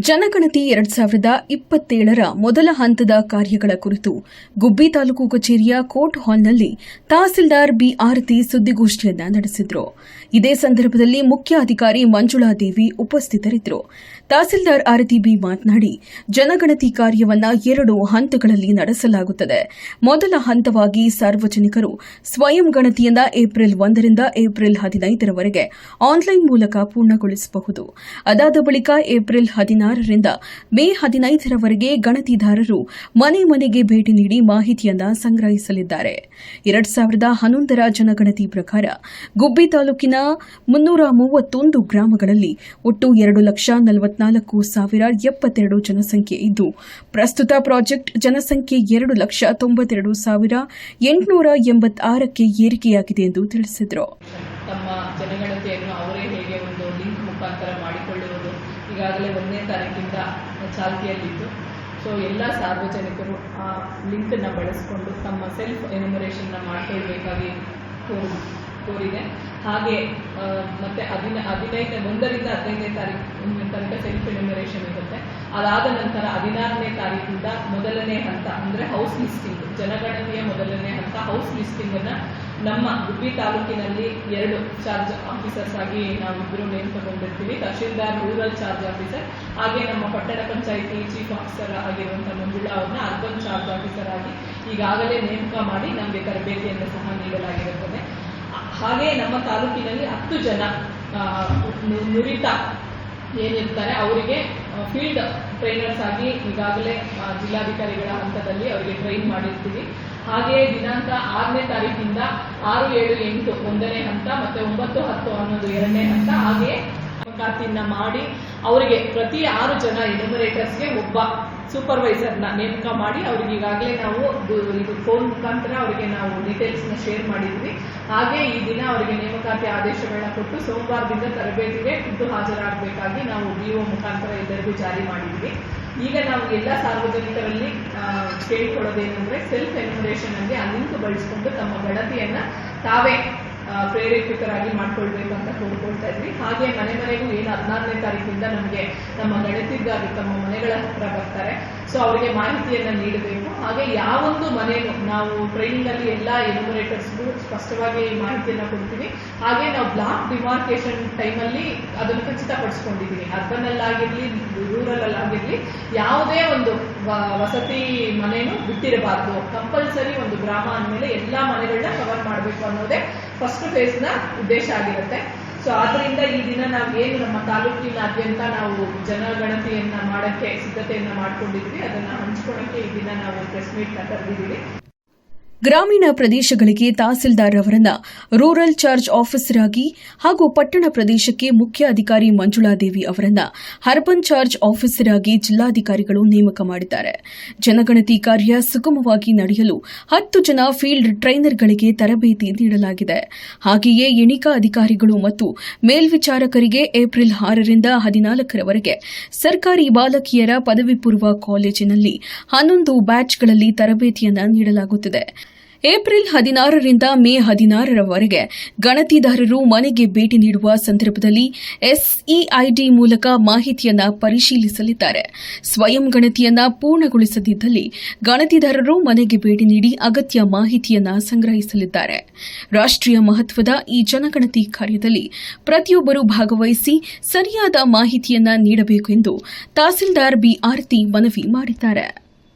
ಜನಗಣತಿ 2027ರ ಮೊದಲ ಹಂತದ ಕಾರ್ಯಗಳ ಕುರಿತು ಗುಬ್ಬಿ ತಾಲೂಕು ಕಚೇರಿಯ ಕೋರ್ಟ್ ಹಾಲ್ನಲ್ಲಿ ತಹಸೀಲ್ದಾರ್ ಬಿ ಆರತಿ ಸುದ್ದಿಗೋಷ್ಠಿಯನ್ನು ನಡೆಸಿದರು. ಇದೇ ಸಂದರ್ಭದಲ್ಲಿ ಮುಖ್ಯ ಅಧಿಕಾರಿ ಮಂಜುಳಾದೇವಿ ಉಪಸ್ಥಿತರಿದ್ದರು. ತಹಸೀಲ್ದಾರ್ ಆರತಿ ಬಿ ಮಾತನಾಡಿ, ಜನಗಣತಿ ಕಾರ್ಯವನ್ನು 2 ಹಂತಗಳಲ್ಲಿ ನಡೆಸಲಾಗುತ್ತದೆ. ಮೊದಲ ಹಂತವಾಗಿ ಸಾರ್ವಜನಿಕರು ಸ್ವಯಂ ಗಣತಿಯನ್ನು ಏಪ್ರಿಲ್ 1ರಿಂದ ಏಪ್ರಿಲ್ 15ರವರೆಗೆ ಆನ್ಲೈನ್ ಮೂಲಕ ಪೂರ್ಣಗೊಳಿಸಬಹುದು. ಅದಾದ ಬಳಿಕ ಏಪ್ರಿಲ್ 16ರಿಂದ ಮೇ 15ರವರೆಗೆ ಗಣತಿದಾರರು ಮನೆ ಮನೆಗೆ ಭೇಟಿ ನೀಡಿ ಮಾಹಿತಿಯನ್ನು ಸಂಗ್ರಹಿಸಲಿದ್ದಾರೆ. 2011ರ ಜನಗಣತಿ ಪ್ರಕಾರ ಗುಬ್ಬಿ ತಾಲೂಕಿನ 331 ಗ್ರಾಮಗಳಲ್ಲಿ ಒಟ್ಟು 2,44,072 ಜನಸಂಖ್ಯೆ ಇದ್ದು, ಪ್ರಸ್ತುತ ಪ್ರಾಜೆಕ್ಟ್ ಜನಸಂಖ್ಯೆ 2,92,886ಕ್ಕೆ ಏರಿಕೆಯಾಗಿದೆ ಎಂದು ತಿಳಿಸಿದರು. ತಮ್ಮ ಜನಗಣತಿಯನ್ನು ಅವರೇ ಹೇಗೆ ಒಂದು ಲಿಂಕ್ ಮುಖಾಂತರ ಮಾಡಿಕೊಳ್ಳುವುದು ಈಗಾಗಲೇ 1ನೇ ತಾರೀಕಿಂದ ಚಾಲ್ತಿಯಲ್ಲಿದ್ದು, ಸೊ ಎಲ್ಲ ಸಾರ್ವಜನಿಕರು ಆ ಲಿಂಕನ್ನು ಬಳಸಿಕೊಂಡು ತಮ್ಮ ಸೆಲ್ಫ್ ಎನ್ಯುಮರೇಷನ್ನ ಮಾಡಿಕೊಳ್ಬೇಕಾಗಿ ಕೋರಿದೆ. ಹಾಗೆ ಮತ್ತೆ 1ರಿಂದ 15ನೇ ತಾರೀಕು ತನಕ ಸೆಲ್ಫ್ ಎನ್ಯುಮರೇಷನ್ ಇರುತ್ತೆ. ಅದಾದ ನಂತರ 16ನೇ ತಾರೀಕಿಂದ ಮೊದಲನೇ ಹಂತ ಅಂದರೆ ಹೌಸ್ ಲಿಸ್ಟಿಂಗ್, ಜನಗಣತಿಯ ಮೊದಲನೇ ಹಂತ ಹೌಸ್ ಲಿಸ್ಟಿಂಗ್ ಅನ್ನ ನಮ್ಮ ಗುಬ್ಬಿ ತಾಲೂಕಿನಲ್ಲಿ 2 ಚಾರ್ಜ್ ಆಫೀಸರ್ಸ್ ಆಗಿ ನಾವಿಬ್ಬರು ನೇಮಕಗೊಂಡಿರ್ತೀವಿ. ತಹಶೀಲ್ದಾರ್ ರೂರಲ್ ಚಾರ್ಜ್ ಆಫೀಸರ್, ಹಾಗೆ ನಮ್ಮ ಪಟ್ಟಣ ಪಂಚಾಯಿತಿ ಚೀಫ್ ಆಫೀಸರ್ ಆಗಿರುವಂತಹ ಮಂಜುಳಾ ಅವ್ರನ್ನ ಅರ್ಬನ್ ಚಾರ್ಜ್ ಆಫೀಸರ್ ಆಗಿ ಈಗಾಗಲೇ ನೇಮಕ ಮಾಡಿ ನಮಗೆ ತರಬೇತಿಯನ್ನು ಸಹ ನೀಡಲಾಗಿರುತ್ತದೆ. ಹಾಗೆ ನಮ್ಮ ತಾಲೂಕಿನಲ್ಲಿ 10 ಜನ ನುರಿತ ಏನಿರ್ತಾರೆ ಅವರಿಗೆ ಫೀಲ್ಡ್ ಟ್ರೈನರ್ಸ್ ಆಗಿ ಈಗಾಗಲೇ ಜಿಲ್ಲಾಧಿಕಾರಿಗಳ ಹಂತದಲ್ಲಿ ಅವರಿಗೆ ಟ್ರೈನ್ ಮಾಡಿರ್ತೀವಿ. ಹಾಗೆ ದಿನಾಂಕ 6ನೇ ತಾರೀಕಿಂದ 6, 7, 8 1ನೇ ಹಂತ ಮತ್ತೆ 9, 10, 11 2ನೇ ಹಂತ ಹಾಗೆ ನೇಮಕಾತಿಯನ್ನ ಮಾಡಿ ಅವರಿಗೆ ಪ್ರತಿ 6 ಜನ ಎನ್ಯುಮರೇಟರ್ಸ್ಗೆ ಒಬ್ಬ ಸೂಪರ್ವೈಸರ್ನ ನೇಮಕ ಮಾಡಿ ಅವರಿಗೆ ಈಗಾಗಲೇ ನಾವು ಇದು ಫೋನ್ ಮುಖಾಂತರ ಅವರಿಗೆ ನಾವು ಡೀಟೇಲ್ಸ್ನ ಶೇರ್ ಮಾಡಿದ್ವಿ. ಹಾಗೆ ಈ ದಿನ ಅವರಿಗೆ ನೇಮಕಾತಿ ಆದೇಶಗಳನ್ನ ಕೊಟ್ಟು ಸೋಮವಾರದಿಂದ ತರಬೇತಿಗೆ ಖುದ್ದು ಹಾಜರಾಗಬೇಕಾಗಿ ನಾವು BO ಮುಖಾಂತರ ಎಲ್ಲರಿಗೂ ಜಾರಿ ಮಾಡಿದ್ವಿ. ಈಗ ನಾವು ಎಲ್ಲ ಸಾರ್ವಜನಿಕರಲ್ಲಿ ಕೇಳಿಕೊಳ್ಳೋದೇನೆಂದ್ರೆ ಸೆಲ್ಫ್ ಎನ್ಯುಮರೇಷನ್ ಅಲ್ಲಿ ಆ ಲಿಂಕ್ ಬಳಸಿಕೊಂಡು ತಮ್ಮ ಗಣತಿಯನ್ನ ತಾವೇ ಪ್ರೇರೇಪಿತರಾಗಿ ಮಾಡ್ಕೊಳ್ಬೇಕು ಅಂತ ಕೋರ್ಕೊಳ್ತಾ ಇದ್ವಿ. ಹಾಗೆ ಮನೆಗೂ ಏನು 16ನೇ ತಾರೀಕಿಂದ ನಮಗೆ ನಮ್ಮ ಗಣತಿಗಾರರು ತಮ್ಮ ಮನೆಗಳ ಹತ್ರ ಬರ್ತಾರೆ. ಸೊ ಅವರಿಗೆ ಮಾಹಿತಿಯನ್ನ ನೀಡಬೇಕು. ಹಾಗೆ ಯಾವೊಂದು ಮನೆಯೂ ನಾವು ಟ್ರೈನಿಂಗ್ ಅಲ್ಲಿ ಎಲ್ಲ ಎನ್ಯುಮರೇಟರ್ಸ್ಗೂ ಸ್ಪಷ್ಟವಾಗಿ ಮಾಹಿತಿಯನ್ನ ಕೊಡ್ತೀವಿ. ಹಾಗೆ ನಾವು ಬ್ಲಾಕ್ ಡಿಮಾರ್ಕೇಶನ್ ಟೈಮಲ್ಲಿ ಅದನ್ನು ಖಚಿತಪಡಿಸ್ಕೊಂಡಿದ್ದೀವಿ. ಅರ್ಬನ್ ಅಲ್ಲಾಗಿರ್ಲಿ ರೂರಲ್ ಅಲ್ಲಾಗಿರ್ಲಿ ಯಾವುದೇ ಒಂದು ವಸತಿ ಮನೆಯೂ ಬಿಟ್ಟಿರಬಾರ್ದು. ಕಂಪಲ್ಸರಿ ಒಂದು ಗ್ರಾಮ ಅಂದಮೇಲೆ ಎಲ್ಲಾ ಮನೆಗಳನ್ನ ಕವರ್ ಮಾಡಬೇಕು ಅನ್ನೋದೇ ಫಸ್ಟ್ ಫೇಸ್ನ ಉದ್ದೇಶ ಆಗಿರುತ್ತೆ. ಸೊ ಆದ್ರಿಂದ ಈ ದಿನ ನಾವು ಏನು ನಮ್ಮ ತಾಲೂಕಿನಾದ್ಯಂತ ನಾವು ಜನಗಣತಿಯನ್ನ ಮಾಡಕ್ಕೆ ಸಿದ್ಧತೆಯನ್ನ ಮಾಡ್ಕೊಂಡಿದ್ವಿ, ಅದನ್ನ ಹಂಚ್ಕೊಳಕ್ಕೆ ಈ ದಿನ ನಾವು ಪ್ರೆಸ್ ಮೀಟ್ ಕರೆದಿದ್ದೀವಿ. ಗ್ರಾಮೀಣ ಪ್ರದೇಶಗಳಿಗೆ ತಹಸೀಲ್ದಾರ್ ಅವರನ್ನ ರೂರಲ್ ಚಾರ್ಜ್ ಆಫೀಸರ್ ಆಗಿ ಹಾಗೂ ಪಟ್ಟಣ ಪ್ರದೇಶಕ್ಕೆ ಮುಖ್ಯ ಅಧಿಕಾರಿ ಮಂಜುಳಾದೇವಿ ಅವರನ್ನ ಅರ್ಬನ್ ಚಾರ್ಜ್ ಆಫೀಸರ್ ಆಗಿ ಜಿಲ್ಲಾಧಿಕಾರಿಗಳು ನೇಮಕ ಮಾಡಿದ್ದಾರೆ. ಜನಗಣತಿ ಕಾರ್ಯ ಸುಗಮವಾಗಿ ನಡೆಯಲು 10 ಜನ ಫೀಲ್ಡ್ ಟ್ರೈನರ್ಗಳಿಗೆ ತರಬೇತಿ ನೀಡಲಾಗಿದೆ. ಹಾಗೆಯೇ ಎಣಿಕಾ ಅಧಿಕಾರಿಗಳು ಮತ್ತು ಮೇಲ್ವಿಚಾರಕರಿಗೆ ಏಪ್ರಿಲ್ 6ರಿಂದ 14ರವರೆಗೆ ಸರ್ಕಾರಿ ಬಾಲಕಿಯರ ಪದವಿ ಪೂರ್ವ ಕಾಲೇಜಿನಲ್ಲಿ 11 ಬ್ಯಾಚ್ಗಳಲ್ಲಿ ತರಬೇತಿಯನ್ನು ನೀಡಲಾಗುತ್ತಿದೆ. ಏಪ್ರಿಲ್ 16ರಿಂದ ಮೇ 16ರವರೆಗೆ ಗಣತಿದಾರರು ಮನೆಗೆ ಭೇಟಿ ನೀಡುವ ಸಂದರ್ಭದಲ್ಲಿ SEID ಮೂಲಕ ಮಾಹಿತಿಯನ್ನು ಪರಿಶೀಲಿಸಲಿದ್ದಾರೆ. ಸ್ವಯಂ ಗಣತಿಯನ್ನು ಪೂರ್ಣಗೊಳಿಸದಿದ್ದಲ್ಲಿ ಗಣತಿದಾರರು ಮನೆಗೆ ಭೇಟಿ ನೀಡಿ ಅಗತ್ಯ ಮಾಹಿತಿಯನ್ನು ಸಂಗ್ರಹಿಸಲಿದ್ದಾರೆ. ರಾಷ್ಟ್ರೀಯ ಮಹತ್ವದ ಈ ಜನಗಣತಿ ಕಾರ್ಯದಲ್ಲಿ ಪ್ರತಿಯೊಬ್ಬರೂ ಭಾಗವಹಿಸಿ ಸರಿಯಾದ ಮಾಹಿತಿಯನ್ನು ನೀಡಬೇಕು ಎಂದು ತಹಸೀಲ್ದಾರ್ ಬಿ ಆರತಿ ಮನವಿ ಮಾಡಿದ್ದಾರೆ.